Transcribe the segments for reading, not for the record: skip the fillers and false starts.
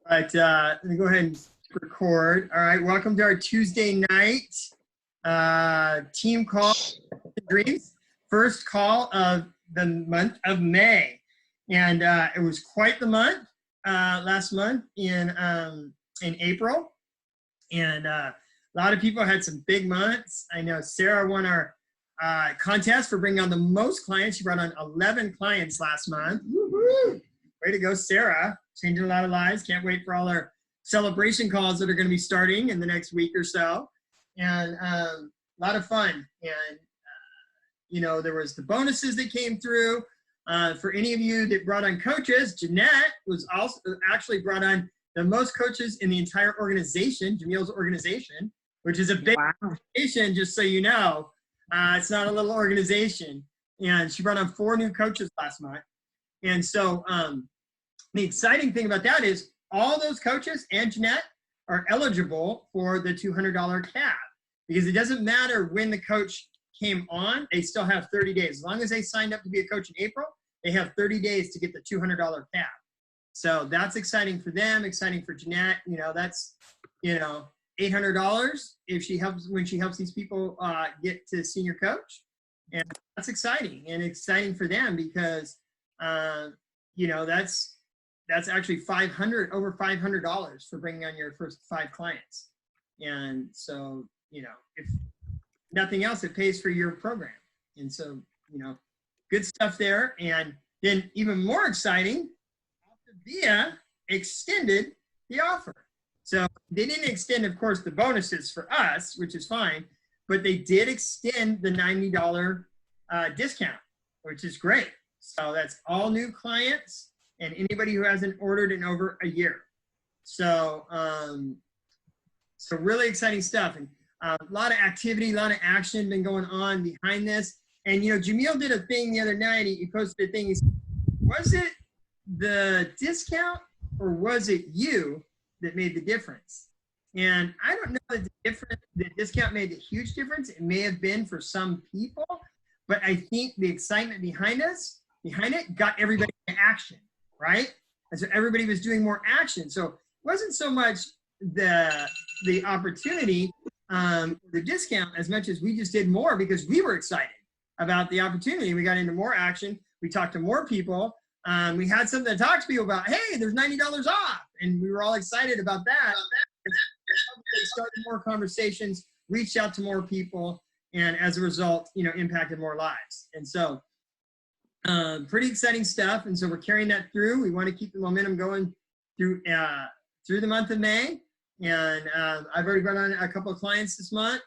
But let me go ahead and record. All right, welcome to our Tuesday night team call, Dreams. First call of the month of May. And it was quite the month last month in April. And a lot of people had some big months. I know Sarah won our contest for bringing on the most clients. She brought on 11 clients last month. Woo-hoo! Way to go, Sarah. Changing a lot of lives. Can't wait for all our celebration calls that are going to be starting in the next week or so. And a lot of fun. And, you know, there was the bonuses that came through. For any of you that brought on coaches, Jeanette was also actually brought on the most coaches in the entire organization, Jamil's organization, which is a big organization, just so you know. It's not a little organization. And she brought on 4 new coaches last month. And so the exciting thing about that is all those coaches and Jeanette are eligible for the $200 cap, because it doesn't matter when the coach came on, they still have 30 days. As long as they signed up to be a coach in April, they have 30 days to get the $200 cap. So that's exciting for them, exciting for Jeanette. You know, that's, you know, $800 if she helps, when she helps these people get to senior coach. And that's exciting, and exciting for them because, you know, that's actually over $500 for bringing on your first 5 clients. And so, you know, if nothing else, it pays for your program. And so, you know, good stuff there. And then even more exciting, Optavia extended the offer. So they didn't extend, of course, the bonuses for us, which is fine, but they did extend the $90 discount, which is great. So that's all new clients and anybody who hasn't ordered in over a year. So, so really exciting stuff. And a lot of activity, a lot of action been going on behind this. And, you know, Jamil did a thing the other night. He posted a thing. He said, was it the discount or was it you that made the difference? And I don't know that the discount made a huge difference. It may have been for some people, but I think the excitement behind it got everybody in action, right? And so everybody was doing more action. So it wasn't so much the opportunity, the discount, as much as we just did more because we were excited about the opportunity. We got into more action. We talked to more people. We had something to talk to people about. Hey, there's $90 off. And we were all excited about that. Started more conversations, reached out to more people, and as a result, you know, impacted more lives. And so pretty exciting stuff. And so we're carrying that through. We want to keep the momentum going through the month of May. And I've already brought on a couple of clients this month,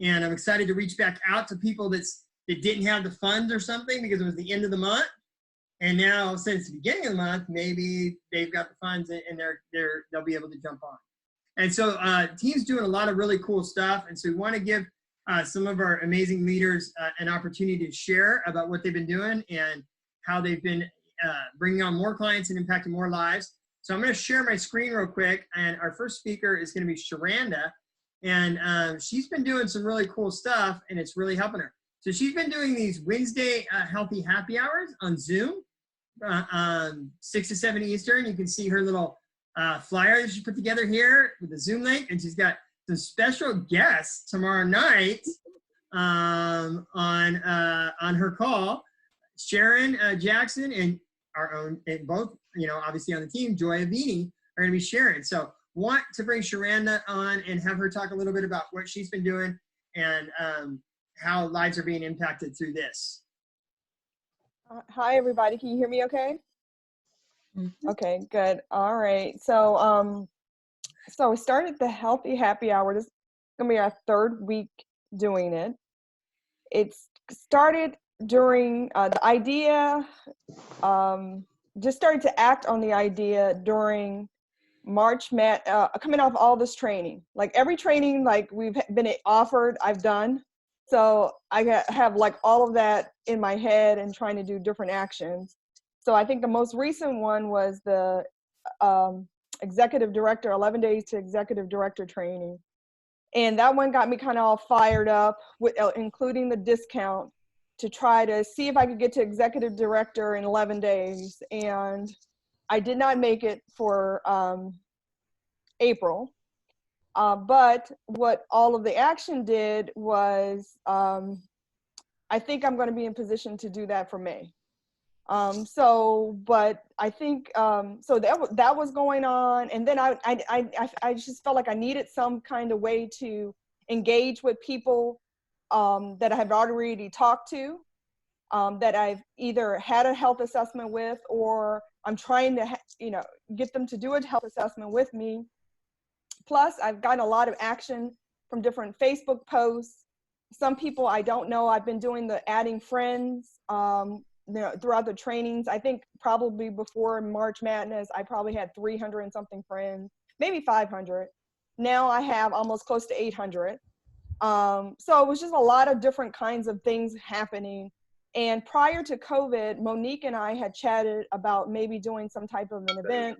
and I'm excited to reach back out to people that didn't have the funds or something because it was the end of the month. And now, since the beginning of the month, maybe they've got the funds and they'll be able to jump on. And so team's doing a lot of really cool stuff. And so we want to give some of our amazing leaders an opportunity to share about what they've been doing and how they've been bringing on more clients and impacting more lives. So I'm going to share my screen real quick. And our first speaker is going to be Sharanda. And she's been doing some really cool stuff, and it's really helping her. So she's been doing these Wednesday healthy happy hours on Zoom, 6 to 7 Eastern. You can see her little flyer that she put together here with the Zoom link, and she's got some special guests tomorrow night on her call. Sharon Jackson and our own, and both, you know, obviously on the team, Joy Avini are going to be sharing. So want to bring Sharanda on and have her talk a little bit about what she's been doing and how lives are being impacted through this. Hi, everybody. Can you hear me okay? Okay, good. All right. So, so we started the Healthy Happy Hour. This is going to be our 3rd week doing it. It started during the idea, just started to act on the idea during March, coming off all this training. Like every training, like we've been offered, I've done. So I have like all of that in my head and trying to do different actions. So I think the most recent one was the executive director, 11 days to executive director training. And that one got me kind of all fired up, with including the discount, to try to see if I could get to executive director in 11 days. And I did not make it for April. But what all of the action did was, I think I'm going to be in position to do that for May. But I think, so that was going on. And then I just felt like I needed some kind of way to engage with people that I have already talked to, that I've either had a health assessment with, or I'm trying to, get them to do a health assessment with me. Plus, I've gotten a lot of action from different Facebook posts. Some people I don't know. I've been doing the adding friends, throughout the trainings. I think probably before March Madness, I probably had 300 and something friends, maybe 500. Now I have almost close to 800. So it was just a lot of different kinds of things happening. And prior to COVID, Monique and I had chatted about maybe doing some type of an event.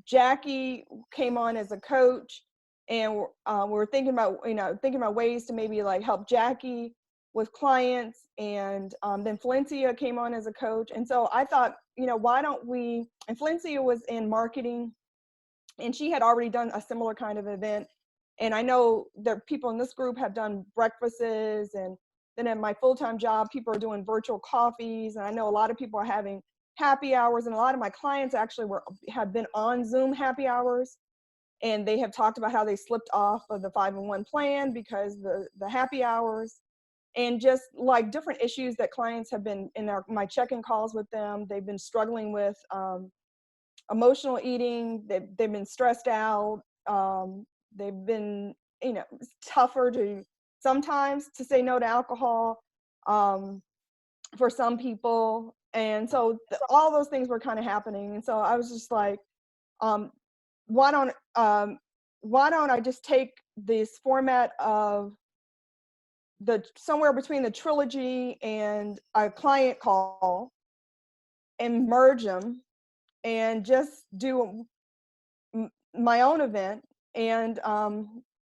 Jackie came on as a coach, and we were thinking about ways to maybe like help Jackie with clients. And then Valencia came on as a coach. And so I thought, why don't we, and Valencia was in marketing, and she had already done a similar kind of event. And I know that people in this group have done breakfasts, and then at my full-time job, people are doing virtual coffees. And I know a lot of people are having happy hours, and a lot of my clients actually have been on Zoom happy hours, and they have talked about how they slipped off of the 5-in-1 plan because the happy hours, and just like different issues that clients have been in my check-in calls with them. They've been struggling with emotional eating. They've been stressed out. They've been, it's tougher to sometimes to say no to alcohol for some people. And so all those things were kind of happening. And so I was just like, why don't I just take this format of somewhere between the trilogy and a client call and merge them and just do my own event. And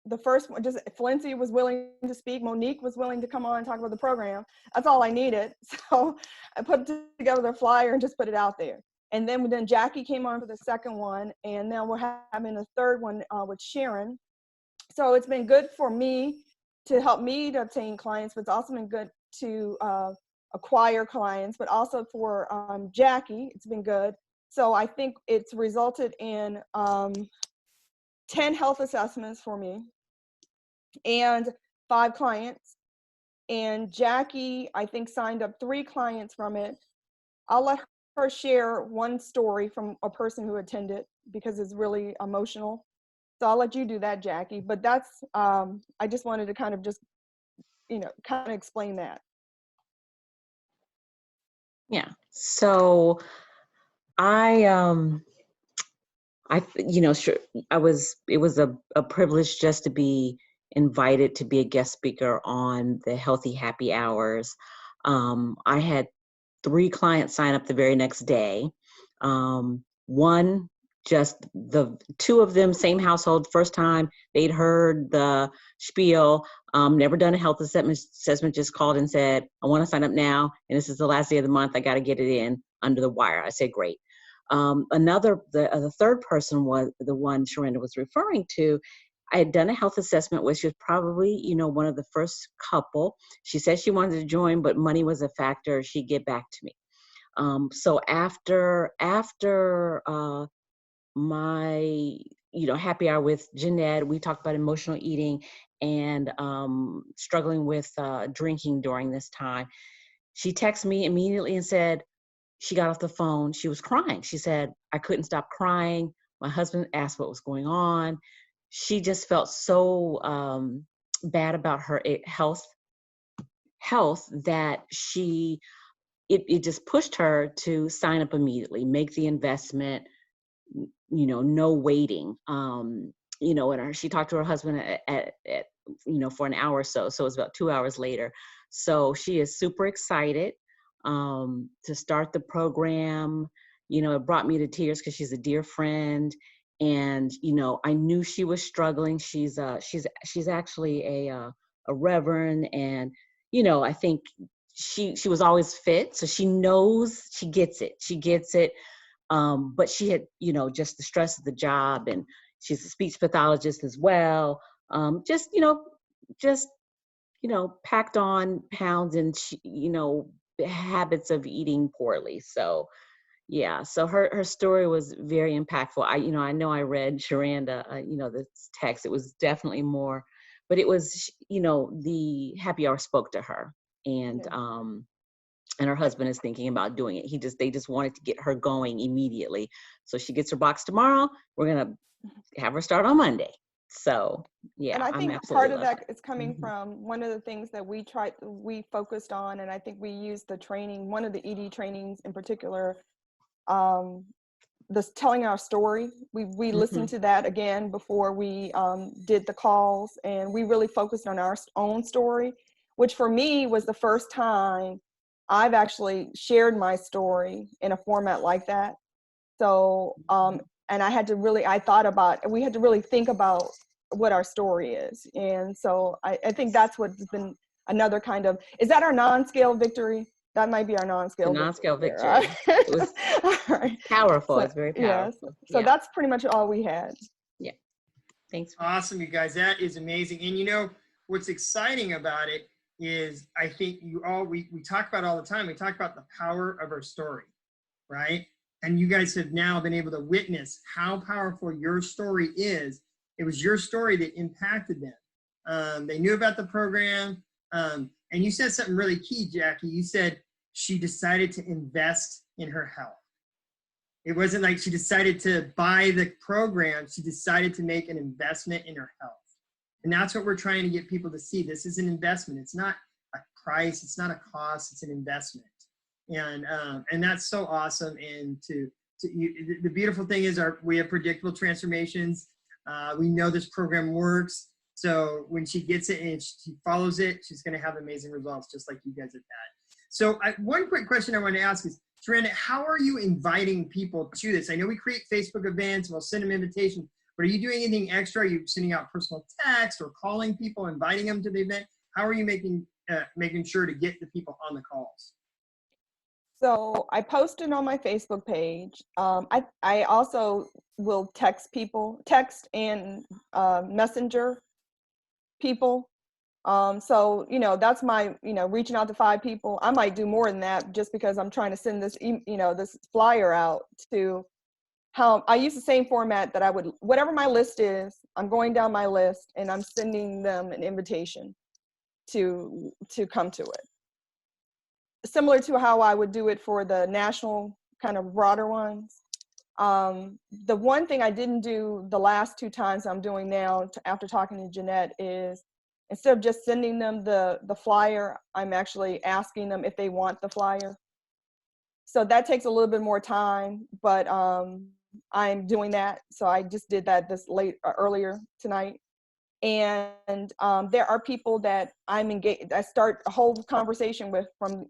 the first one, just Valencia was willing to speak. Monique was willing to come on and talk about the program. That's all I needed. So I put together the flyer and just put it out there. And then Jackie came on for the second one. And now we're having a third one with Sharon. So it's been good for me to help me to obtain clients, but it's also been good to acquire clients, but also for Jackie, it's been good. So I think it's resulted in 10 health assessments for me and 5 clients. And Jackie, I think, signed up 3 clients from it. I'll let her share one story from a person who attended because it's really emotional. So I'll let you do that, Jackie. But that's, I just wanted to kind of just, kind of explain that. Yeah. So sure, it was a privilege just to be invited to be a guest speaker on the Healthy Happy Hours. I had 3 clients sign up the very next day. One, just the 2 of them, same household, first time they'd heard the spiel, never done a health assessment, just called and said, I want to sign up now. And this is the last day of the month. I got to get it in under the wire. I said, great. The third person was the one Sharenda was referring to. I had done a health assessment with. She was probably, one of the first couple. She said she wanted to join, but money was a factor. She'd get back to me. So after my, happy hour with Jeanette, we talked about emotional eating and struggling with drinking during this time. She texted me immediately and said, she got off the phone. She was crying. She said, I couldn't stop crying. My husband asked what was going on. She just felt so bad about her health that it just pushed her to sign up immediately, make the investment, no waiting. And she talked to her husband at for an hour or so. So it was about 2 hours later. So she is super excited to start the program. It brought me to tears because she's a dear friend. And, I knew she was struggling. She's actually a reverend, and, I think she was always fit. So she knows, she gets it. But she had, just the stress of the job, and she's a speech pathologist as well. Just, packed on pounds and, habits of eating poorly. So, yeah, so her story was very impactful. I know I read Sharanda, this text. It was definitely more, but it was, the happy hour spoke to her, and and her husband is thinking about doing it. They just wanted to get her going immediately. So she gets her box tomorrow. We're gonna have her start on Monday. So yeah, and I think part of that is coming from one of the things that we focused on, and I think we used the training, one of the ED trainings in particular, this telling our story. We listened to that again before we did the calls, and we really focused on our own story, which for me was the first time I've actually shared my story in a format like that. So, and we had to really think about what our story is. And so I think that's what's been another kind of, is that our non-scale victory? That might be our non-scale victory. Non-scale victory. It was powerful. It's very powerful. So that's pretty much all we had. Yeah. Thanks. Awesome, you guys. That is amazing. And what's exciting about it is, I think we talk about all the time. We talk about the power of our story, right? And you guys have now been able to witness how powerful your story is. It was your story that impacted them. They knew about the program. And you said something really key, Jackie. You said she decided to invest in her health. It wasn't like she decided to buy the program. She decided to make an investment in her health. And that's what we're trying to get people to see. This is an investment. It's not a price. It's not a cost. It's an investment. And that's so awesome. And the beautiful thing is we have predictable transformations. We know this program works. So when she gets it and she follows it, she's going to have amazing results, just like you guys have had. So one quick question I want to ask is, Sharanda, how are you inviting people to this? I know we create Facebook events. We'll send them invitations. But are you doing anything extra? Are you sending out personal text or calling people, inviting them to the event? How are you making sure to get the people on the calls? So I posted on my Facebook page. I also will text and messenger people. So, that's my, reaching out to 5 people. I might do more than that just because I'm trying to send this, this flyer out to how I use the same format that I would, whatever my list is, I'm going down my list and I'm sending them an invitation to come to it. Similar to how I would do it for the national kind of broader ones. The one thing I didn't do the last 2 times I'm doing now after talking to Jeanette is, instead of just sending them the flyer, I'm actually asking them if they want the flyer. So that takes a little bit more time, but I'm doing that. So I just did that earlier tonight. And there are people that I'm engaged. I start a whole conversation with, from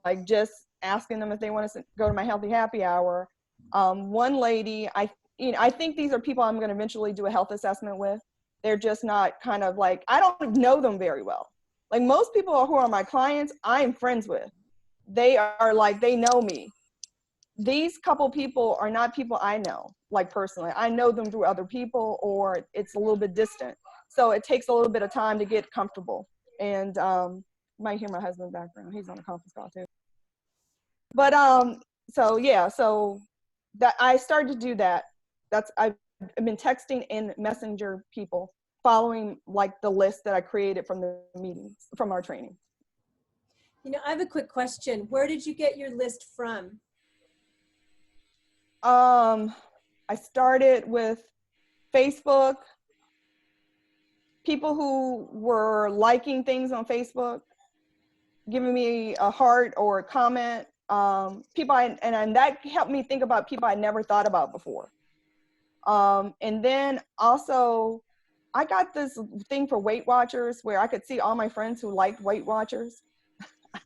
like just asking them if they want to go to my healthy happy hour. One lady, I think these are people I'm going to eventually do a health assessment with. They're just not kind of like, I don't know them very well. Like most people who are my clients, I'm friends with. They are like, they know me. These couple people are not people I know, like personally. I know them through other people, or it's a little bit distant. So it takes a little bit of time to get comfortable. And you might hear my husband background. He's on a conference call too. But so yeah, so that I started to do that. I've been texting and messenger people, following like the list that I created from the meetings, from our training. I have a quick question. Where did you get your list from? I started with Facebook, people who were liking things on Facebook, giving me a heart or a comment, and that helped me think about people I never thought about before. And then also I got this thing for Weight Watchers where I could see all my friends who liked Weight Watchers. I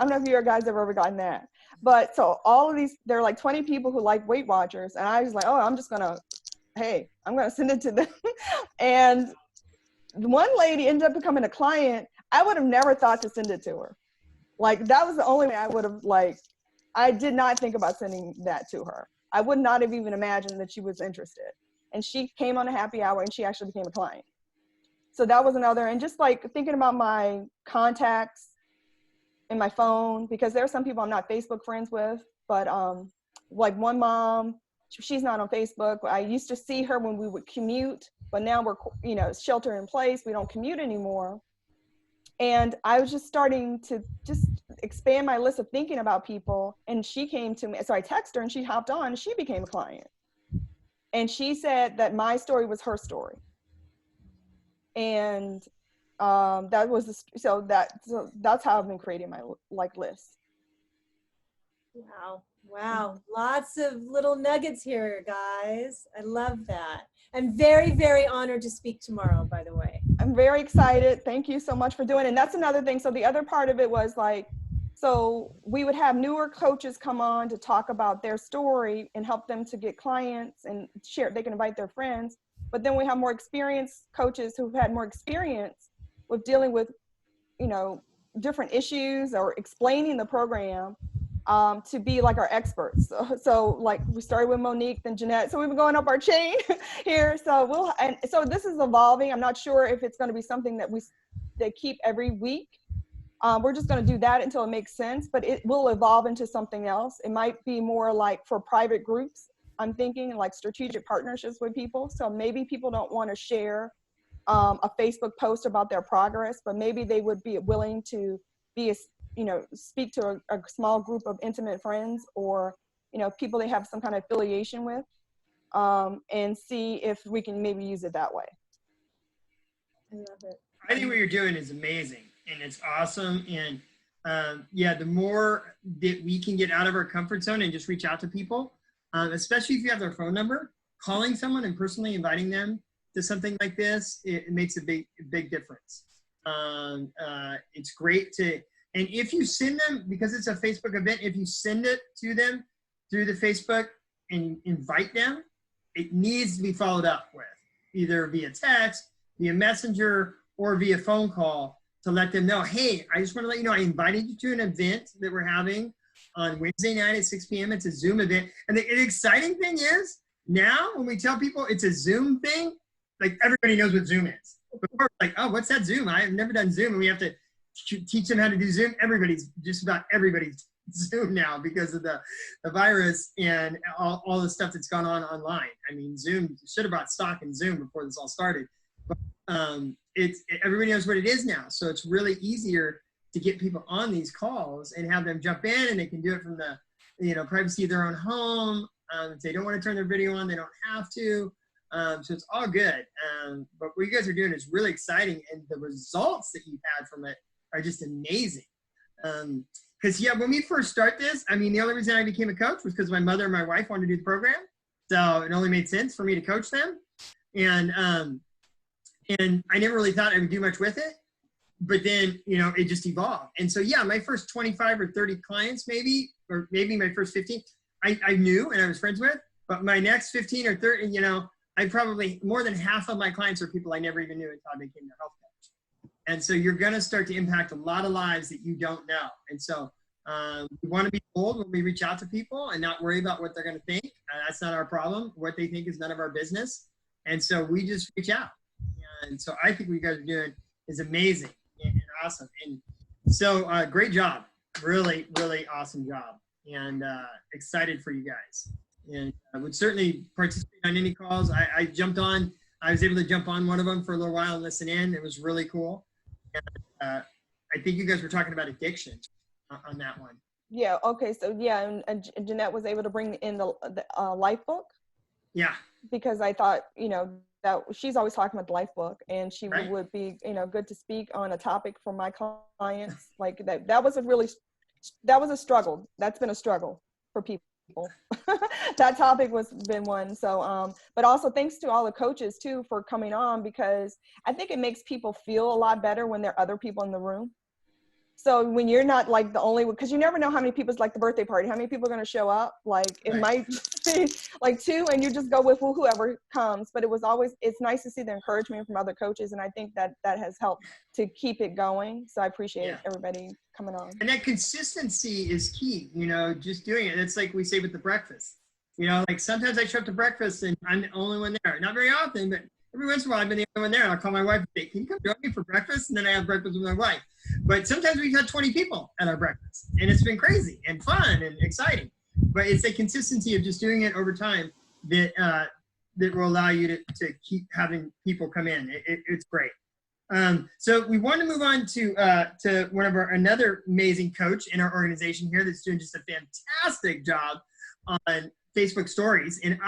don't know if you guys have ever gotten that. But so all of these, there are like 20 people who like Weight Watchers. And I was like, oh, I'm going to send it to them. And one lady ended up becoming a client. I would have never thought to send it to her. Like that was the only way I would have I did not think about sending that to her. I would not have even imagined that she was interested. And she came on a happy hour and she actually became a client. So that was another, and just like thinking about my contacts in my phone, because there are some people I'm not Facebook friends with, but like one mom, she's not on Facebook. I used to see her when we would commute, but now we're, shelter in place. We don't commute anymore. And I was just starting to just expand my list of thinking about people. And she came to me. So I texted her and she hopped on and she became a client. And she said that my story was her story. And that was, so that's how I've been creating my list. Wow. Wow. Lots of little nuggets here, guys. I love that. I'm very, very honored to speak tomorrow, by the way. I'm very excited. Thank you so much for doing it. And that's another thing. So the other part of it was like, so we would have newer coaches come on to talk about their story and help them to get clients and share. They can invite their friends. But then we have more experienced coaches who've had more experience with dealing with, different issues or explaining the program to be like our experts. So like we started with Monique, then Jeanette. So we've been going up our chain here. So so this is evolving. I'm not sure if it's going to be something that they keep every week. We're just going to do that until it makes sense, but it will evolve into something else. It might be more like for private groups. I'm thinking like strategic partnerships with people. So maybe people don't want to share a Facebook post about their progress, but maybe they would be willing to speak to a small group of intimate friends or, people they have some kind of affiliation with, and see if we can maybe use it that way. I love it. I think what you're doing is amazing and it's awesome. And the more that we can get out of our comfort zone and just reach out to people, especially if you have their phone number, calling someone and personally inviting them to something like this, it makes a big difference. It's great and if you send them, because it's a Facebook event, if you send it to them through the Facebook and invite them, it needs to be followed up with either via text, via messenger, or via phone call to let them know, hey, I just want to let you know, I invited you to an event that we're having on Wednesday night at 6 p.m. It's a Zoom event. And the exciting thing is now when we tell people it's a Zoom thing, like everybody knows what Zoom is. Before, like, oh, what's that Zoom? I've never done Zoom. And we have to teach them how to do Zoom. Just about everybody's Zoom now because of the virus and all the stuff that's gone on online. I mean, Zoom should have brought stock in Zoom before this all started. But everybody knows what it is now. So it's really easier to get people on these calls and have them jump in, and they can do it from the privacy of their own home. If they don't want to turn their video on, they don't have to. So it's all good. But what you guys are doing is really exciting, and the results that you've had from it are just amazing. Because when we first start this, I mean, the only reason I became a coach was because my mother and my wife wanted to do the program. So it only made sense for me to coach them. And I never really thought I would do much with it. But then, it just evolved. And so, my first 25 or 30 clients maybe, or maybe my first 15, I knew and I was friends with. But my next 15 or 30, I probably, more than half of my clients are people I never even knew until I became their health coach. And so you're going to start to impact a lot of lives that you don't know. And so we want to be bold when we reach out to people and not worry about what they're going to think. That's not our problem. What they think is none of our business. And so we just reach out. And so I think what you guys are doing is amazing and awesome. And so great job. Really, really awesome job. And excited for you guys. And I would certainly participate on any calls. I jumped on. I was able to jump on one of them for a little while and listen in. It was really cool. And, I think you guys were talking about addiction on that one. Yeah. Okay. So and Jeanette was able to bring in the life book. Yeah. Because I thought, that she's always talking about the life book, and she Right. would be, good to speak on a topic for my clients like that. That was a struggle. That's been a struggle for people. That topic been one. So, but also thanks to all the coaches too for coming on, because I think it makes people feel a lot better when there are other people in the room. So when you're not like the only, because you never know how many people's like the birthday party, how many people are going to show up. Like it Right. might be like 2 and you just go with whoever comes. But it's nice to see the encouragement from other coaches. And I think that has helped to keep it going. So I appreciate everybody coming on. And that consistency is key, just doing it. It's like we say with the breakfast. You know, like sometimes I show up to breakfast and I'm the only one there. Not very often, but every once in a while I've been the only one there. And I'll call my wife and say, can you come join me for breakfast? And then I have breakfast with my wife. But sometimes we've had 20 people at our breakfast. And it's been crazy and fun and exciting. But it's a consistency of just doing it over time that that will allow you to keep having people come in. It's great. So we want to move on to one of another amazing coach in our organization here that's doing just a fantastic job on Facebook stories. And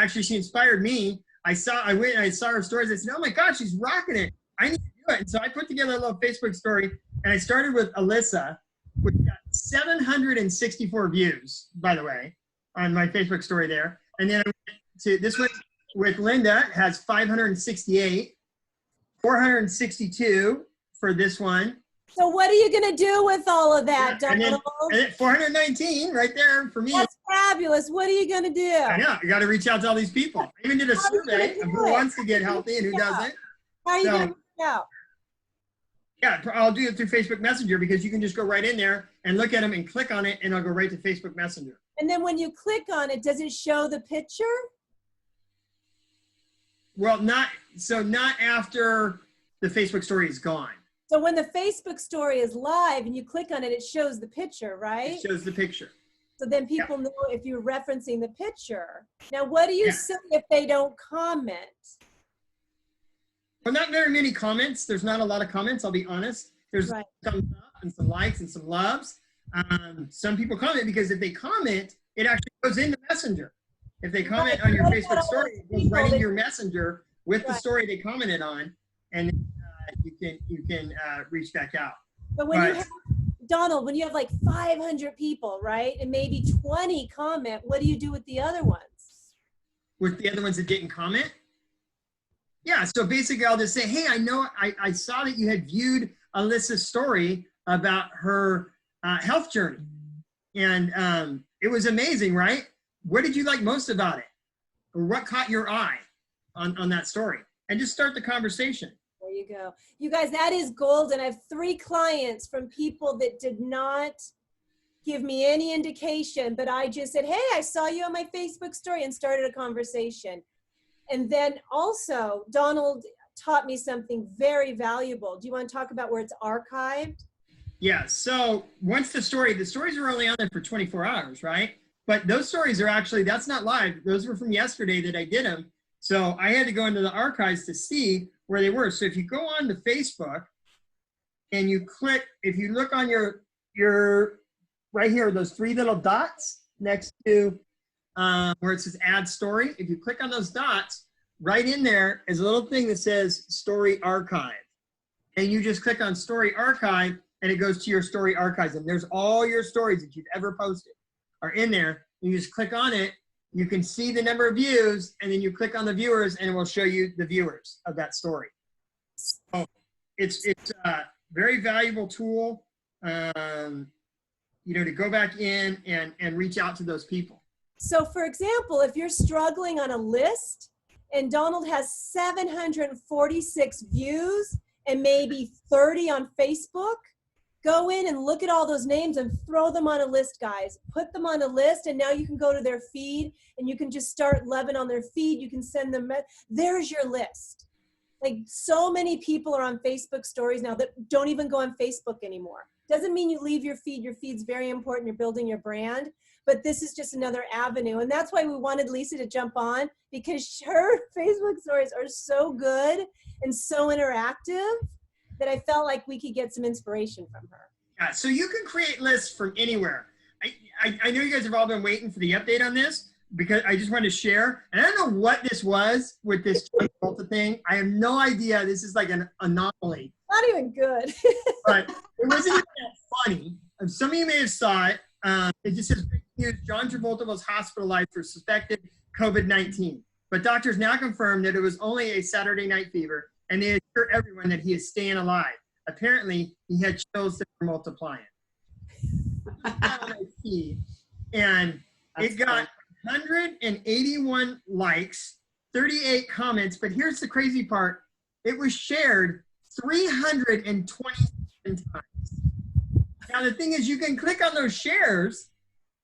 she inspired me. I went and I saw her stories. I said, oh my gosh, she's rocking it. I need to do it. And so I put together a little Facebook story and I started with Alyssa, which got 764 views, by the way, on my Facebook story there. And then I went to this one with Linda, has 568, 462 for this one. So what are you going to do with all of that, Yeah, Donald? and then 419 right there for me. That's fabulous. What are you going to do? I know. You got to reach out to all these people. I even did a survey of who wants to get healthy and who doesn't. How are you So- going to reach out? Yeah, I'll do it through Facebook Messenger because you can just go right in there and look at them and click on it and I'll go right to Facebook Messenger. And then when you click on it, does it show the picture? Well, not after the Facebook story is gone. So when the Facebook story is live and you click on it, it shows the picture, right? It shows the picture. So then people know if you're referencing the picture. Now, what do you Yeah. say if they don't comment? Well, not very many comments. There's not a lot of comments, I'll be honest. There's Right. some thumbs up and some likes and some loves. Some people comment because if they comment, it actually goes into Messenger. If they comment on your What Facebook about all story, those it goes people right into that- your Messenger with the Right. story they commented on, and you can reach back out. But when you Right. have, Donald, when you have like 500 people, right, and maybe 20 comment, what do you do with the other ones? With the other ones that didn't comment? Yeah, so basically I'll just say, hey, I saw that you had viewed Alyssa's story about her health journey. And it was amazing, right? What did you like most about it? Or what caught your eye on that story? And just start the conversation. There you go. You guys, that is golden. I have 3 clients from people that did not give me any indication, but I just said, hey, I saw you on my Facebook story and started a conversation. And then also, Donald taught me something very valuable. Do you want to talk about where it's archived? Yeah, so once the stories are only on there for 24 hours, right? But those stories are actually, that's not live. Those were from yesterday that I did them. So I had to go into the archives to see where they were. So if you go on to Facebook and you click, if you look on your right here, those 3 little dots next to where it says add story, if you click on those dots, right in there is a little thing that says story archive. And you just click on story archive and it goes to your story archives. And there's all your stories that you've ever posted are in there. You just click on it. You can see the number of views and then you click on the viewers and it will show you the viewers of that story. So it's a very valuable tool, to go back in and reach out to those people. So for example, if you're struggling on a list and Donald has 746 views and maybe 30 on Facebook, go in and look at all those names and throw them on a list, guys. Put them on a list and now you can go to their feed and you can just start loving on their feed. You can send them, there's your list. Like so many people are on Facebook stories now that don't even go on Facebook anymore. Doesn't mean you leave your feed. Your feed's very important. You're building your brand, but this is just another avenue. And that's why we wanted Lisa to jump on, because her Facebook stories are so good and so interactive that I felt like we could get some inspiration from her. Yeah, so you can create lists from anywhere. I know you guys have all been waiting for the update on this because I just wanted to share. And I don't know what this was with this Volta thing. I have no idea. This is like an anomaly. Not even good. But it wasn't even that funny. Some of you may have saw it. It just says, breaking news, John Travolta was hospitalized for suspected COVID-19. But doctors now confirm that it was only a Saturday night fever, and they assure everyone that he is staying alive. Apparently, he had chills that were multiplying. And it got 181 likes, 38 comments, but here's the crazy part. It was shared 327 times. Now the thing is, you can click on those shares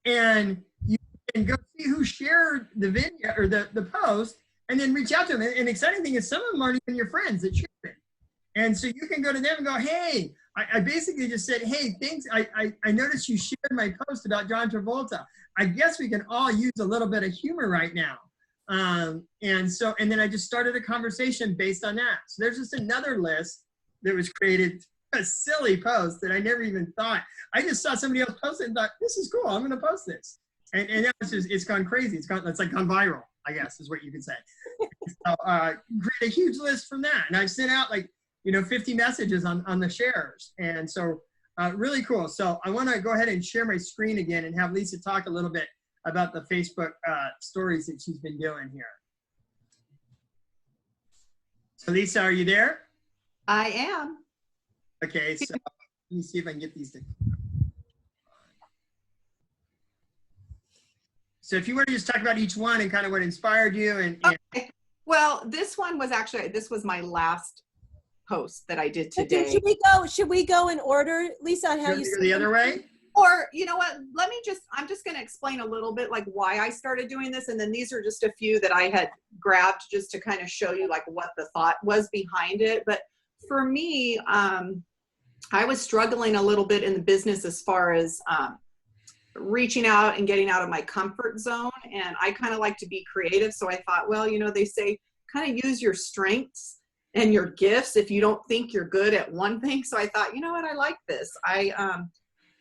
and you and go see who shared the video or the post, and then reach out to them. And the exciting thing is some of them aren't even your friends that shared it. And so you can go to them and go, hey, I basically just said, hey, thanks. I noticed you shared my post about John Travolta. I guess we can all use a little bit of humor right now. And then I just started a conversation based on that. So there's just another list that was created, a silly post that I never even thought. I just saw somebody else post it and thought, this is cool, I'm gonna post this. And that was just, it's gone crazy. It's like gone viral, I guess is what you could say. So create a huge list from that. And I've sent out 50 messages on the shares. And so really cool. So I wanna go ahead and share my screen again and have Lisa talk a little bit about the Facebook stories that she's been doing here. So Lisa, are you there? I am. Okay, so let me see if I can get these to. So if you want to just talk about each one and kind of what inspired you and Okay. Well, this one was actually, this was my last post that I did Okay, today. should we go in order, Lisa, on how you the other way? Or, you know what, I'm just going to explain a little bit like why I started doing this. And then these are just a few that I had grabbed just to kind of show you like what the thought was behind it. But for me, I was struggling a little bit in the business as far as reaching out and getting out of my comfort zone. And I kind of like to be creative. So I thought, well, they say kind of use your strengths and your gifts if you don't think you're good at one thing. So I thought, you know what, I like this.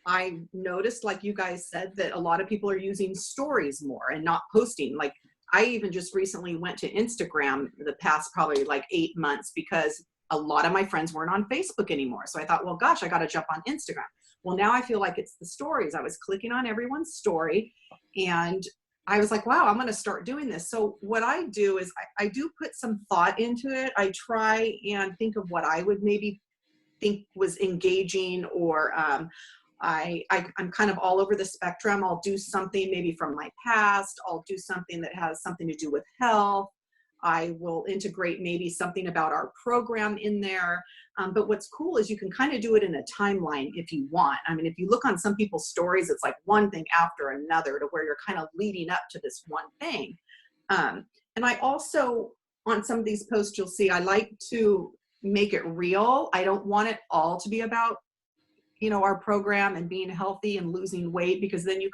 I noticed, like you guys said, that a lot of people are using stories more and not posting. Like I even just recently went to Instagram the past probably like 8 months because a lot of my friends weren't on Facebook anymore. So I thought, well, gosh, I got to jump on Instagram. Well, now I feel like it's the stories. I was clicking on everyone's story and I was like, wow, I'm going to start doing this. So what I do is I do put some thought into it. I try and think of what I would maybe think was engaging, or I'm kind of all over the spectrum. I'll do something maybe from my past. I'll do something that has something to do with health. I will integrate maybe something about our program in there. But what's cool is you can kind of do it in a timeline if you want. I mean, if you look on some people's stories, it's like one thing after another to where you're kind of leading up to this one thing. And I also, on some of these posts, you'll see I like to make it real. I don't want it all to be about, our program and being healthy and losing weight, because then you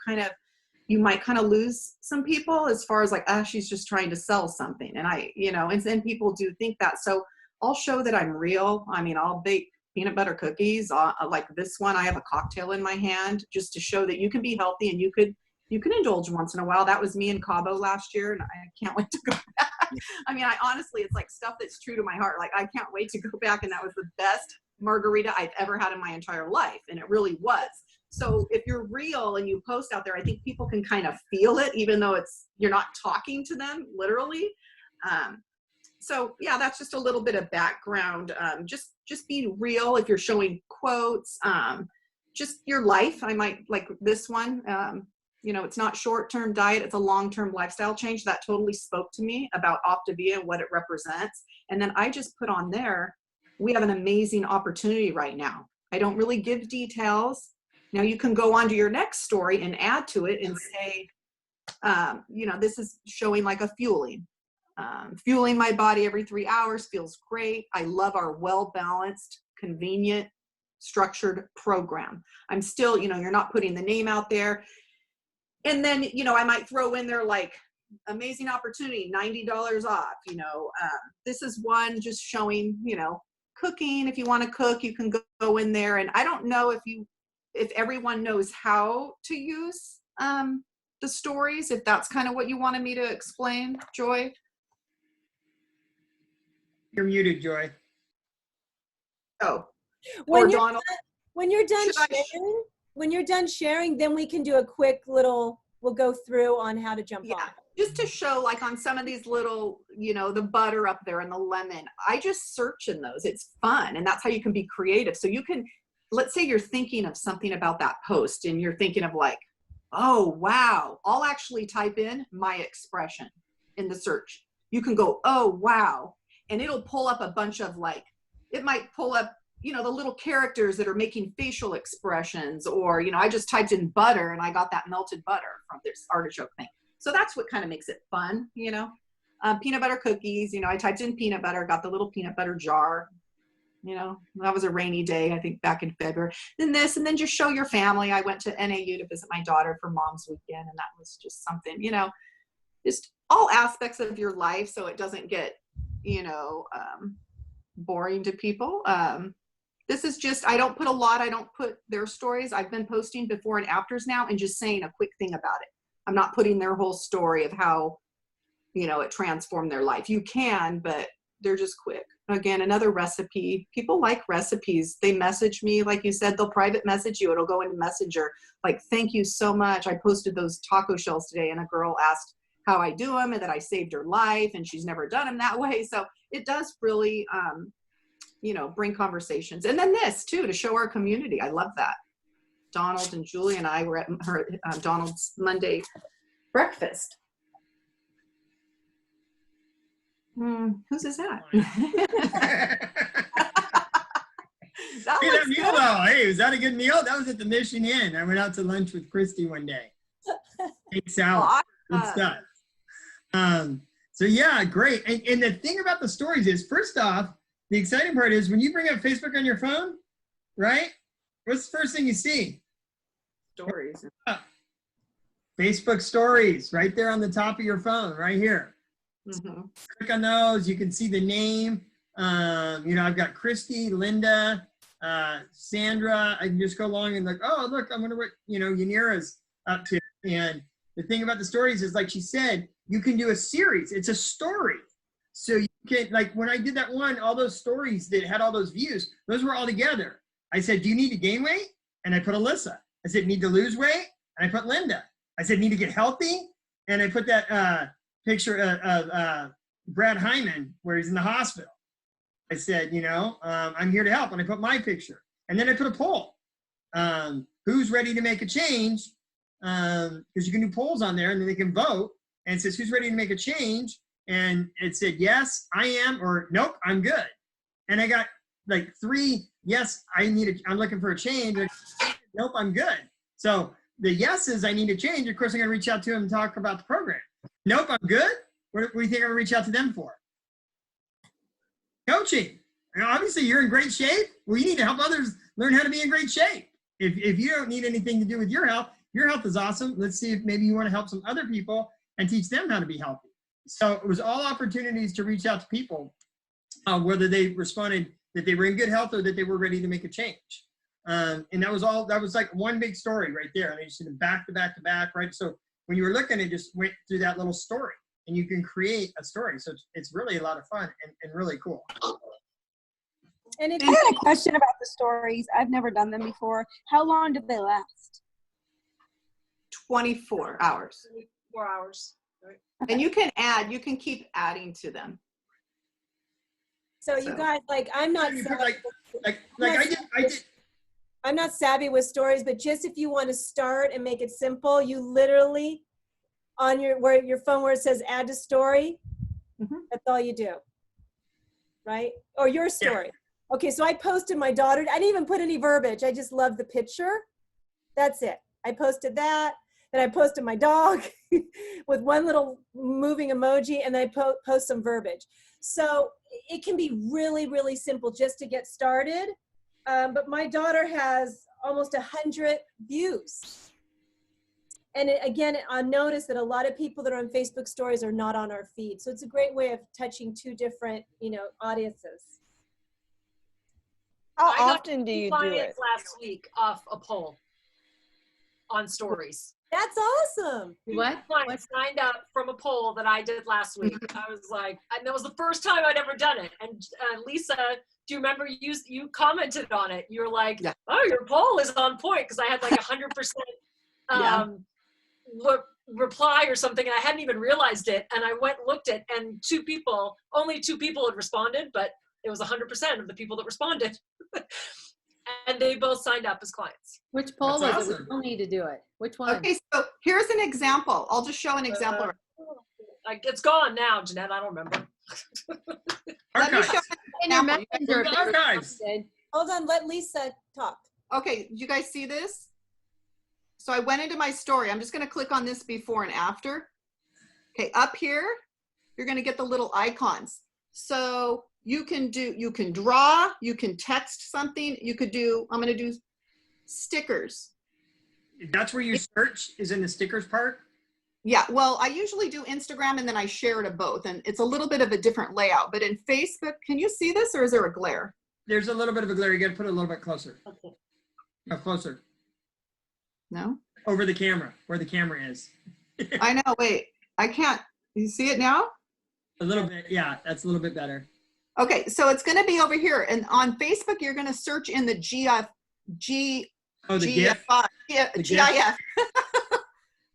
might kind of lose some people as far as like, she's just trying to sell something. And and then people do think that. So I'll show that I'm real. I mean, I'll bake peanut butter cookies. Like this one, I have a cocktail in my hand just to show that you can be healthy and you can indulge once in a while. That was me in Cabo last year, and I can't wait to go back. I mean, honestly, it's like stuff that's true to my heart. Like I can't wait to go back, and that was the best margarita I've ever had in my entire life, and it really was. So if you're real and you post out there, I think people can kind of feel it, even though you're not talking to them literally. So yeah, that's just a little bit of background. Just be real. If you're showing quotes, just your life. I might like this one. It's not short-term diet. It's a long-term lifestyle change. That totally spoke to me about Optavia and what it represents. And then I just put on there, we have an amazing opportunity right now. I don't really give details. Now you can go on to your next story and add to it and say, this is showing like a fueling. Fueling my body every 3 hours feels great. I love our well-balanced, convenient, structured program. I'm still, you're not putting the name out there. And then, I might throw in there like amazing opportunity, $90 off, this is one just showing, cooking. If you want to cook, you can go in there. And I don't know if everyone knows how to use the stories, if that's kind of what you wanted me to explain, Joy. You're muted, Joy. Oh, When or you're Donald. When you're done Should I- sharing, then we can do a quick little, we'll go through on how to jump Yeah, on. just to show like on some of these little, the butter up there and the lemon, I just search in those. It's fun. And that's how you can be creative. So you can, let's say you're thinking of something about that post and you're thinking of like, oh, wow, I'll actually type in my expression in the search. You can go, oh, wow. And it'll pull up a bunch of like, it might pull up, you know, the little characters that are making facial expressions, or, you know, I just typed in butter and I got that melted butter from this artichoke thing. So that's what kind of makes it fun, you know. Peanut butter cookies, you know, I typed in peanut butter, got the little peanut butter jar. You know, that was a rainy day, I think, back in February. Then this, and then just show your family. I went to NAU to visit my daughter for Mom's Weekend, and that was just something, you know, just all aspects of your life so it doesn't get, you know, boring to people. This is just, I don't put their stories. I've been posting before and afters now and just saying a quick thing about it. I'm not putting their whole story of how, you know, it transformed their life. You can, but they're just quick. Again, another recipe. People like recipes. They message me, like you said, they'll private message you. It'll go into Messenger. Like, thank you so much. I posted those taco shells today, and a girl asked how I do them and that I saved her life, and she's never done them that way. So it does really, you know, bring conversations. And then this too, to show our community. I love that. Donald and Julie and I were at her Donald's Monday breakfast. Whose is that? That Hey, looks that meal good. though. Hey, was that a good meal? That was at the Mission Inn. I went out to lunch with Christy one day. Takes out good stuff. So yeah, great. And the thing about the stories is, first off, the exciting part is when you bring up Facebook on your phone, right? What's the first thing you see? Stories. Facebook stories right there on the top of your phone, right here. Mm-hmm. Click on those. You can see the name. You know, I've got Christy, Linda, Sandra. I can just go along and like, oh, look, I'm wonder what, you know, Yanira's up to. And the thing about the stories is, like she said, you can do a series. It's a story. So you can, like when I did that one, all those stories that had all those views, those were all together. I said, do you need to gain weight? And I put Alyssa. I said, need to lose weight? And I put Linda. I said, need to get healthy? And I put that picture of Brad Hyman where he's in the hospital. I said, you know, I'm here to help. And I put my picture. And then I put a poll. Who's ready to make a change? Because you can do polls on there and then they can vote. And it says, who's ready to make a change? And it said, yes, I am, or nope, I'm good. And I got like 3, yes, I'm looking for a change. Like, nope, I'm good. So the yeses, I need to change. Of course, I'm going to reach out to them and talk about the program. Nope, I'm good. What do you think I'm going to reach out to them for? Coaching. You know, obviously, you're in great shape. Well, you need to help others learn how to be in great shape. If you don't need anything to do with your health is awesome. Let's see if maybe you want to help some other people and teach them how to be healthy. So it was all opportunities to reach out to people, whether they responded that they were in good health or that they were ready to make a change. And that was like one big story right there. And I just did it back to back to back, right? So when you were looking, it just went through that little story and you can create a story. So it's really a lot of fun and really cool. And if I had a question about the stories. I've never done them before. How long do they last? 24 hours. 4 hours. And you can keep adding to them. so you guys, like, I'm not You put savvy, like I did. I'm not savvy with stories, but just if you want to start and make it simple, you literally on your phone where it says add to story, that's all you do, right? Or your story. Okay, so I posted my daughter. I didn't even put any verbiage. I just love the picture. That's it. I posted that. Then I posted my dog with one little moving emoji, and then I post some verbiage. So it can be really, really simple just to get started. But my daughter has almost 100 views. And again, I noticed that a lot of people that are on Facebook stories are not on our feed. So it's a great way of touching 2 different, audiences. How I got often do 2 you do clients it? last week off a poll on stories. That's awesome. What? Clients signed up from a poll that I did last week. I was like, and that was the first time I'd ever done it. And Lisa, do you remember you commented on it? You were like, oh, your poll is on point, because I had like 100% reply or something, and I hadn't even realized it. And I went and looked at, and only two people had responded, but it was 100% of the people that responded. And they both signed up as clients. Which poll That's was it? awesome. We don't need to do it. Which one? Okay, so here's an example. I'll just show an example. Like, it's gone now, Jeanette. I don't remember. Let me Archives. show an In your example. messenger. Archives. Hold on, let Lisa talk. Okay, you guys see this? So I went into my story. I'm just gonna click on this before and after. Okay, up here, you're gonna get the little icons. So you can draw, you can text something, I'm gonna do stickers. That's where you search, is in the stickers part? Yeah, well, I usually do Instagram and then I share to both, and it's a little bit of a different layout. But in Facebook, can you see this or is there a glare? There's a little bit of a glare. You got to put it a little bit closer. No, closer. No? Over the camera, where the camera is. I know, wait, I can't. You see it now? A little bit, yeah, that's a little bit better. Okay, so it's gonna be over here. And on Facebook, you're gonna search in the GIF. Oh, the GIF? GIF.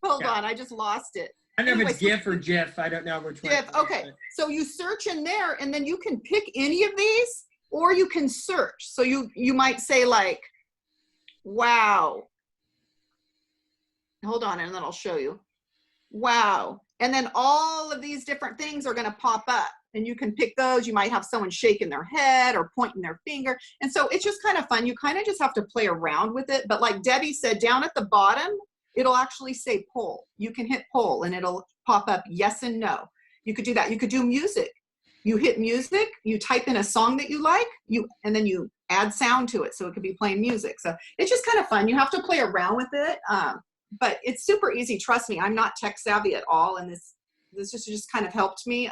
Hold Yeah. on, I just lost it. I don't know if it's Anyway, GIF or GIF. I don't know which one. GIF, okay. So you search in there and then you can pick any of these or you can search. So you might say like, wow. Hold on, and then I'll show you. Wow. And then all of these different things are gonna pop up and you can pick those. You might have someone shaking their head or pointing their finger. And so it's just kind of fun. You kind of just have to play around with it. But like Debbie said, down at the bottom, it'll actually say poll. You can hit poll and it'll pop up yes and no. You could do that. You could do music. You hit music, you type in a song that you like, and then you add sound to it. So it could be playing music. So it's just kind of fun. You have to play around with it. But it's super easy. Trust me, I'm not tech savvy at all. And this just kind of helped me.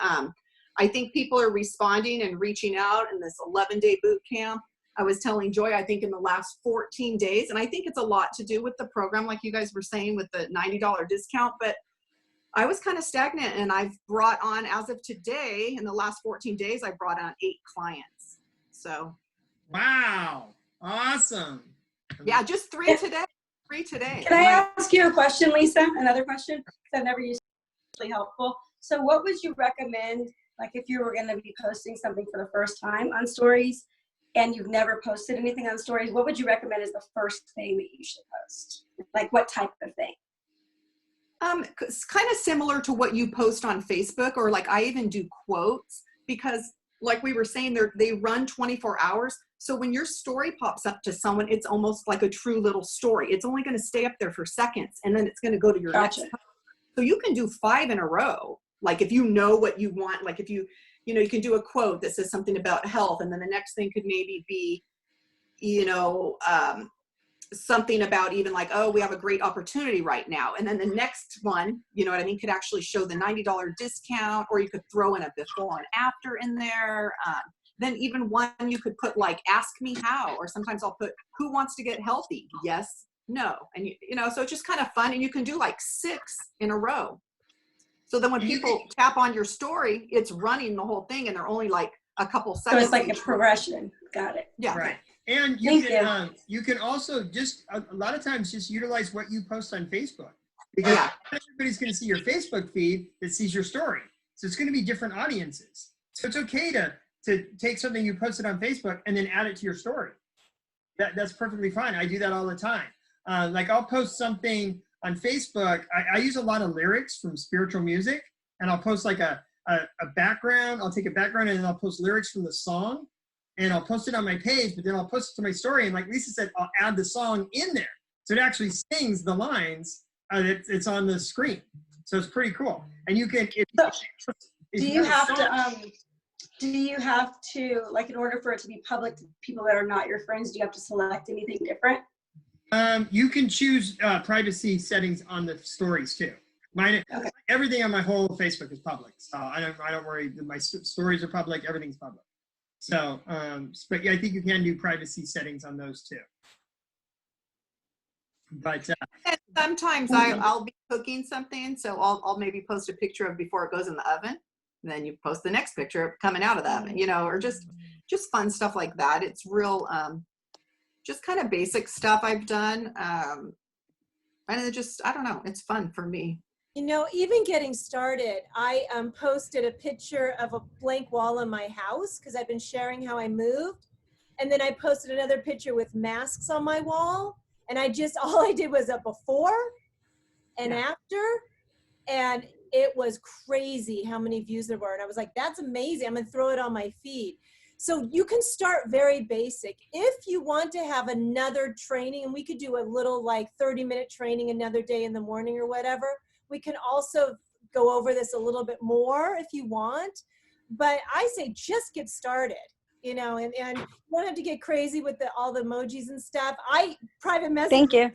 I think people are responding and reaching out in this 11-day boot camp. I was telling Joy, I think in the last 14 days, and I think it's a lot to do with the program, like you guys were saying, with the $90 discount, but I was kind of stagnant, and I've brought on, as of today, in the last 14 days, I brought on 8 clients. So. Wow, awesome. Yeah, just 3 today. 3 today. Can I ask you a question, Lisa? Another question? Because I've never used it. Really helpful. So what would you recommend, like if you were going to be posting something for the first time on stories and you've never posted anything on stories, what would you recommend is the first thing that you should post? Like what type of thing? It's kind of similar to what you post on Facebook, or like I even do quotes, because like we were saying, they run 24 hours. So when your story pops up to someone, it's almost like a true little story. It's only going to stay up there for seconds and then it's going to go to your next post. So you can do 5 in a row. Like if you know what you want, like if you can do a quote that says something about health, and then the next thing could maybe be, something about even like, oh, we have a great opportunity right now. And then the next one, you know what I mean, could actually show the $90 discount, or you could throw in a before and after in there. Then even one you could put like, ask me how, or sometimes I'll put, who wants to get healthy? Yes, no. And so it's just kind of fun, and you can do like 6 in a row. So then when people tap on your story, it's running the whole thing, and they're only like a couple seconds. So it's like a progression. Got it. Yeah. Right. And you can also just, a lot of times, just utilize what you post on Facebook. Because not everybody's going to see your Facebook feed that sees your story. So it's going to be different audiences. So it's okay to take something you posted on Facebook and then add it to your story. That's perfectly fine. I do that all the time. Like I'll post something on Facebook. I use a lot of lyrics from spiritual music, and I'll post like a background. I'll take a background and then I'll post lyrics from the song, and I'll post it on my page, but then I'll post it to my story. And like Lisa said, I'll add the song in there. So it actually sings the lines. It's on the screen. So it's pretty cool. And you can, do you have to, like in order for it to be public to people that are not your friends, do you have to select anything different? You can choose privacy settings on the stories too. Everything on my whole Facebook is public. So I don't worry. My stories are public. Everything's public. So, but yeah, I think you can do privacy settings on those too. But and sometimes I'll be cooking something, so I'll maybe post a picture of before it goes in the oven, and then you post the next picture of coming out of the oven, or just fun stuff like that. It's real, just kind of basic stuff I've done, and it just, I don't know, it's fun for me. Even getting started, I posted a picture of a blank wall in my house because I've been sharing how I moved. And then I posted another picture with masks on my wall. And all I did was a before and after. And it was crazy how many views there were. And I was like, that's amazing. I'm going to throw it on my feed. So you can start very basic. If you want to have another training, and we could do a little like 30-minute training another day in the morning or whatever, we can also go over this a little bit more if you want. But I say just get started, you know, and you don't have to get crazy with all the emojis and stuff. I private message. Thank you.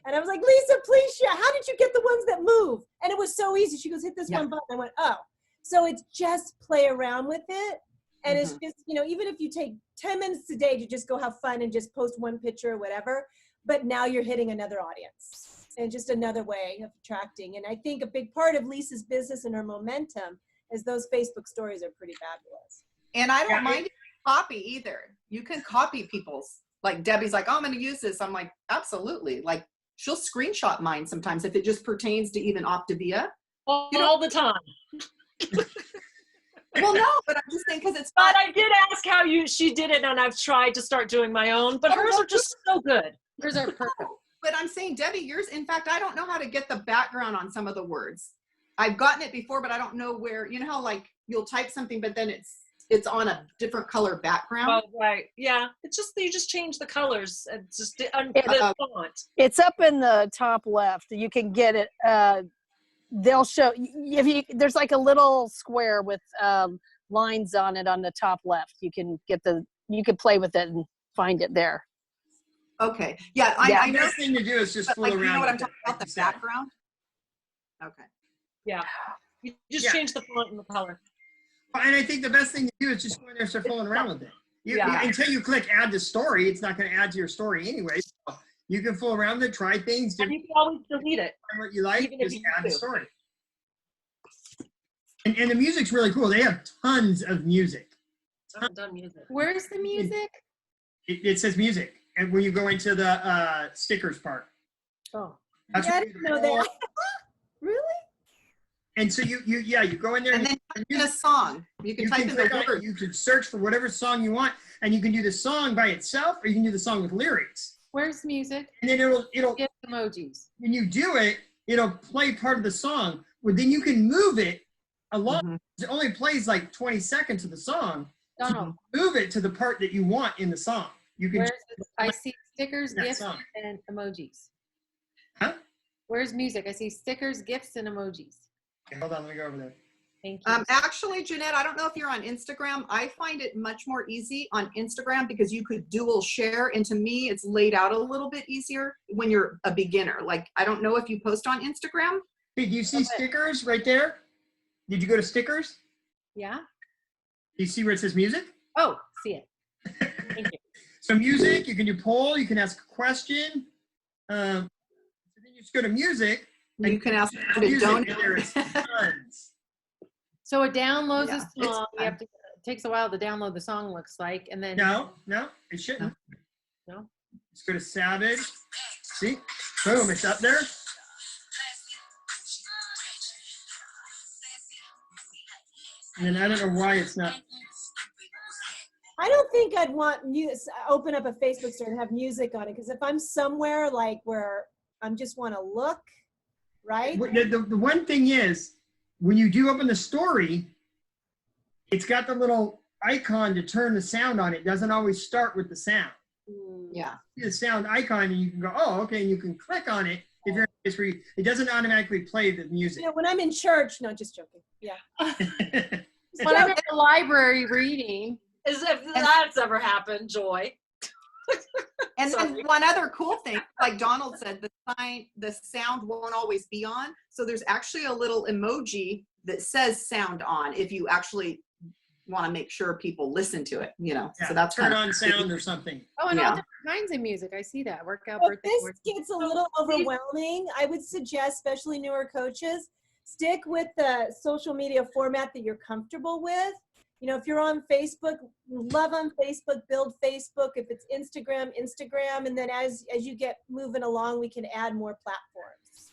And I was like, Lisa, please share. How did you get the ones that move? And it was so easy. She goes, hit this one button. I went, oh. So it's just play around with it. And it's just, you know, even if you take 10 minutes a day to just go have fun and just post one picture or whatever, but now you're hitting another audience and just another way of attracting. And I think a big part of Lisa's business and her momentum is those Facebook stories are pretty fabulous. And I don't mind copy either. You can copy people's. Like Debbie's like, oh, I'm going to use this. I'm like, absolutely. Like she'll screenshot mine sometimes if it just pertains to even Optavia. All the time. Well, no, but I'm just saying because it's. But I did ask how she did it, and I've tried to start doing my own, but hers are just so good. Hers are perfect. But I'm saying, Debbie, yours, in fact, I don't know how to get the background on some of the words. I've gotten it before, but I don't know where, you know how like you'll type something, but then it's on a different color background. Oh, right. Yeah. It's just, you just change the colors. It's just the font. It's up in the top left. You can get it. They'll show if you. There's like a little square with lines on it on the top left. You can get you can play with it and find it there. Okay. Yeah. I The know. best thing to do is just fool Like, around. you know what I'm with talking it, about? like The you said. background. Okay. Yeah. You just Yeah. change the font and the color. And I think the best thing to do is just go in there and start fooling around with it. Until you click add to story, it's not going to add to your story anyway. So you can fool around with it, try things, And you can always delete it. find what you like, even if just you add the do. story. And the music's really cool. They have tons of music. I haven't done music. Where's the music? It says music. And when you go into the stickers part. Oh. That's Yeah, I what didn't know that. Really? And so you go in there And then type in a song. You can type in click the on it, word. you can search for whatever song you want, and you can do the song by itself, or you can do the song with lyrics. Where's music? And then it'll Get emojis. when you do it, it'll play part of the song. Well, then you can move it along. Mhm. It only plays like 20 seconds of the song. Donald, Move it to the part that you want in the song. You can where's it? I see stickers, that gifts, song. and emojis. Huh? Where's music? I see stickers, gifts, and emojis. Okay, hold on, let me go over there. Thank you. Actually, Jeanette, I don't know if you're on Instagram. I find it much more easy on Instagram because you could dual share. And to me, it's laid out a little bit easier when you're a beginner. Like, I don't know if you post on Instagram. Hey, do you see stickers right there? Did you go to stickers? Yeah? Do you see where it says music? Oh, see it. Thank you. So music, you can do poll, you can ask a question. So then you just go to music. and You can ask them to music, and donate. there's tons. So it downloads Yeah, a it's song. You fun. have to, it takes a while to download the song, looks like. And then No, it shouldn't. No? Let's go to Savage. See? Boom, it's up there. And then I don't know why it's not. I don't think I'd want open up a Facebook store and have music on it, because if I'm somewhere like where I just want to look, right? The one thing is, when you do open the story, it's got the little icon to turn the sound on. It doesn't always start with the sound. Yeah. See the sound icon, and you can go, oh, okay, and you can click on it. If you're in a place where it doesn't automatically play the music. You know, when I'm in church, no, just joking. Yeah. when I'm at the library reading, As if that's ever happened, Joy. And Sorry. then one other cool thing, like Donald said, the sound won't always be on. So there's actually a little emoji that says sound on if you actually want to make sure people listen to it, you know. Yeah, So that's turn kind on sound or something. oh, and Yeah. all different kinds of music. I see that. Workout, If birthday. this board. gets a little overwhelming, I would suggest, especially newer coaches, stick with the social media format that you're comfortable with. You know, if you're on Facebook, love on Facebook, build Facebook. If it's Instagram, Instagram. And then as you get moving along, we can add more platforms.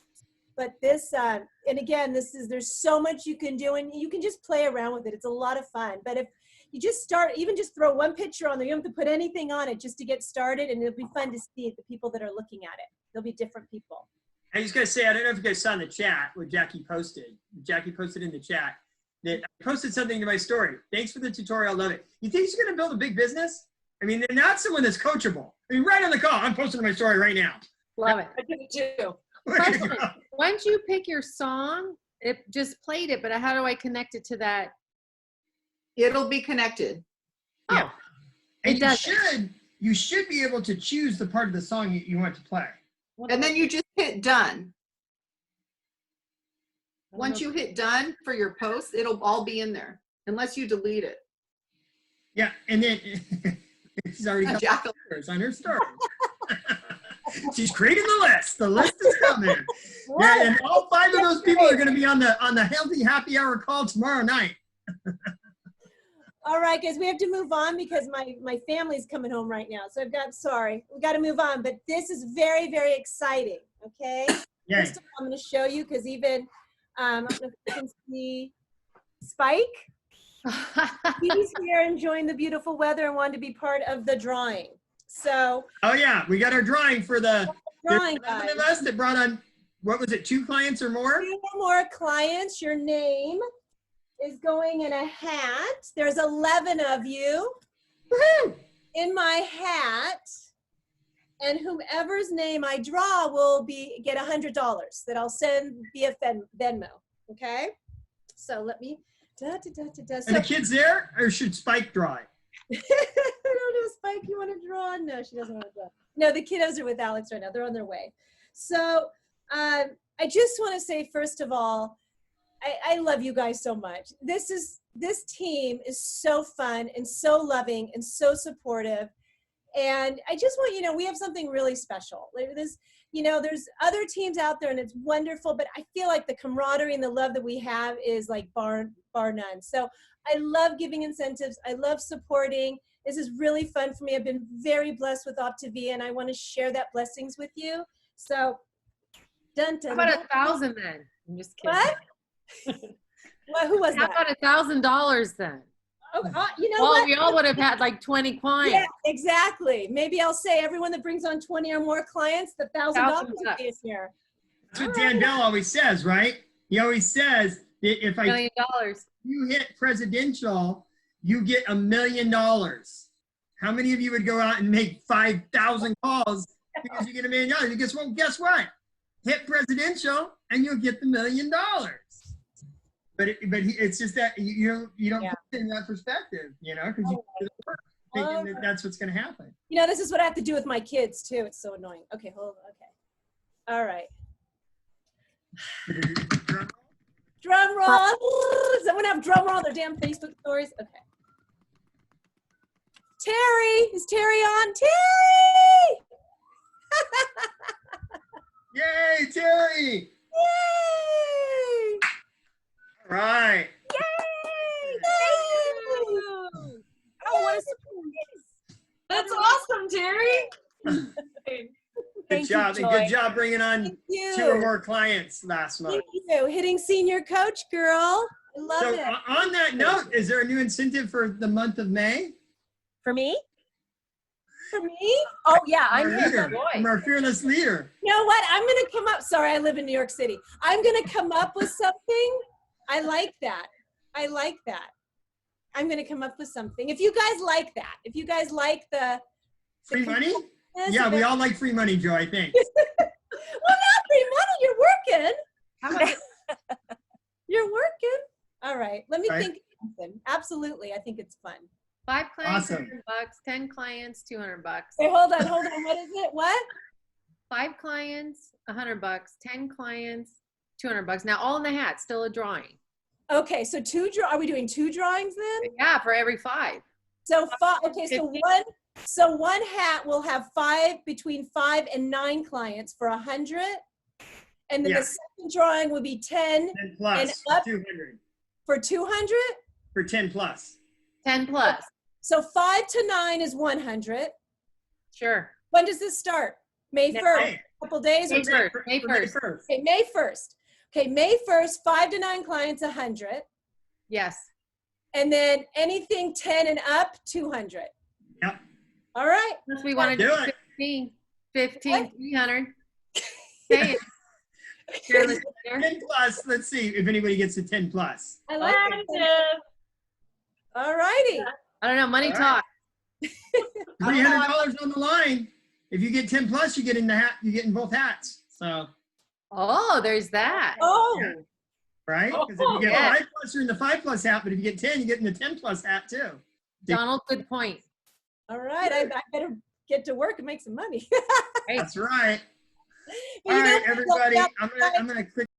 But this, and again, there's so much you can do, and you can just play around with it. It's a lot of fun. But if you just start, even just throw one picture on there, you don't have to put anything on it just to get started, and it'll be fun to see the people that are looking at it. There'll be different people. I was going to say, I don't know if you guys saw in the chat what Jackie posted. Jackie posted in the chat. that I posted something to my story. Thanks for the tutorial. Love it. You think she's going to build a big business? I mean, they're not someone that's coachable. I mean, right on the call. I'm posting to my story right now. Love it. I did it too. Question. Once you pick your song, it just played it, but how do I connect it to that? It'll be connected. Yeah. And It does. you should be able to choose the part of the song you want to play. And then you just hit done. Once you hit done for your post, it'll all be in there, unless you delete it. Yeah, and then she's already got Jackal. pictures on her story. She's creating the list. The list is coming. Yeah, and all 5 of those people are going to be on the Healthy Happy Hour call tomorrow night. All right, guys, we have to move on because my family's coming home right now. So sorry, we got to move on. But this is very, very exciting. Okay. Yay. First of all, I'm going to show you because even I don't know if you can see Spike. He's here enjoying the beautiful weather and wanted to be part of the drawing. So. Oh yeah, we got our drawing for the Drawing, 11 of guys. us that brought on. What was it? 2 clients or more? 2 or more clients. Your name is going in a hat. There's 11 of you. Woohoo! In my hat, and whomever's name I draw will get $100 that I'll send via Venmo. Okay, so let me. So, And the kids there, or should Spike draw it? I don't know, Spike. You want to draw? No, she doesn't want to draw. No, the kiddos are with Alex right now. They're on their way. So I just want to say, first of all, I love you guys so much. This team is so fun and so loving and so supportive. And I just want you to know we have something really special. There's other teams out there and it's wonderful, but I feel like the camaraderie and the love that we have is like bar none. So I love giving incentives. I love supporting. This is really fun for me. I've been very blessed with Optavia and I want to share that blessings with you. So dun, dun, How about dun. 1,000 then? I'm just kidding. What? Well, who was How that? about $1,000 then? Oh, you know Well, what? we all would have had like 20 clients. Yeah, exactly. Maybe I'll say everyone that brings on 20 or more clients, the $1,000 is here. That's what Dan Bell always says, right? He always says that if $1 million. you hit presidential, you get $1 million. How many of you would go out and make 5,000 calls because you get $1 million? You guess what? Hit presidential and you'll get the $1 million. But it's just that you don't put it in that perspective, because you do the work, thinking that that's what's going to happen. This is what I have to do with my kids too. It's so annoying. Okay, hold on. Okay. All right. Drum roll. Does everyone have drum roll on their damn Facebook stories? Okay. Terry, is Terry on? Terry! Yay, Terry! Yay! All right. Yay! Yay! Oh, what a surprise! That's awesome, Terry. Good job. And good job bringing on Thank you. 2 or more clients last month. Thank you. Hitting senior coach, girl. I love So it. on that note, is there a new incentive for the month of May? For me? For me? Oh, yeah. Our I'm leader, here. from our fearless leader. You know what? I'm going to come up. Sorry, I live in New York City. I'm going to come up with something. I like that. I like that. I'm going to come up with something. If you guys like that, if you guys like the Free money? Yes, Yeah, we but- all like free money, Joe, I think. Well, not free money. You're working. How about You're working. All right. Let me Right. think of something. Absolutely. I think it's fun. 5 clients, Awesome. $100, 10 clients, $200. Hey, hold on. What is it? What? 5 clients, $100, 10 clients, $200. Now all in the hat, still a drawing. Okay. So are we doing 2 drawings then? Yeah, for every 5. So okay. So one hat will have between 5 and 9 clients for 100. And then Yeah. the second drawing will be 10 10 plus, And up- 200 for 200. for 10 plus. 10 plus. So 5 to 9 is 100. Sure. When does this start? May Next 1st. May. Couple days? May Or 1st. For May 1st. Okay, May 1st. Okay, May 1st, 5 to 9 clients, 100. Yes. And then anything 10 and up, 200. Yep. All right. Unless we want to Do do it. 15, 300. Say it. Fearless leader. 10 plus. Let's see if anybody gets to 10 plus. I like it. All righty. I don't know. Money All talk. $300 on the line. If you get 10 plus, you get in the hat. You get in both hats. So, Oh, there's that. Oh, Yeah. right? Because if you get Yeah. 5 plus, you're in the 5 plus hat. But if you get 10, you get in the 10 plus hat too. Donald, good point. all right. I better get to work and make some money. Right. That's right. But All you know right, what? everybody. Yeah, I'm gonna click